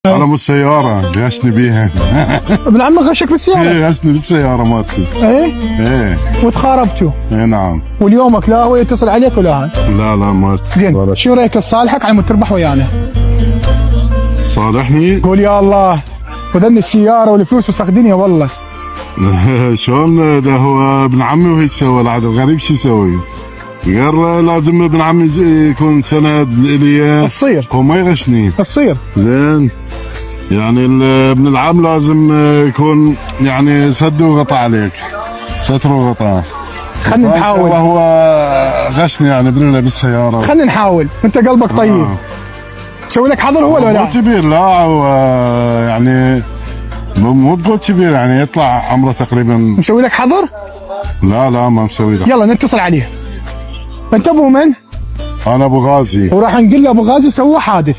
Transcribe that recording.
انا بالسياره غشني بيها. ابن عمك غشك بالسياره؟ ايه غشني بالسياره مالتي. ايه؟ ايه وتخاربتوا؟ ايه نعم. واليومك لا هو يتصل عليك ولا هان؟ لا مالتي. زين شو رايك تصالحك على مود تربح ويانا؟ صالحني. قول يا الله وذني السياره والفلوس وسخ دنيا والله. شلون ده هو ابن عمي وهي تسوي العاده الغريب شو يسوي؟ قال لازم ابن عمي يكون سند لي. تصير هو ما يغشني. تصير زين يعني ابن العم لازم يكون يعني سد وغطى عليك، ستر وغطاء. خلينا نحاول. هو غشني يعني بالسياره. خلينا نحاول، انت قلبك طيب. تسوي لك حظر هو ولا لا؟ مو كبير لا هو يعني مو بقول كبير يعني يطلع عمره تقريبا. مسوي لك حظر؟ لا ما مسوي لك. يلا نتصل عليه. انت ابو من؟ انا ابو غازي. وراح نقول له ابو غازي سوى حادث.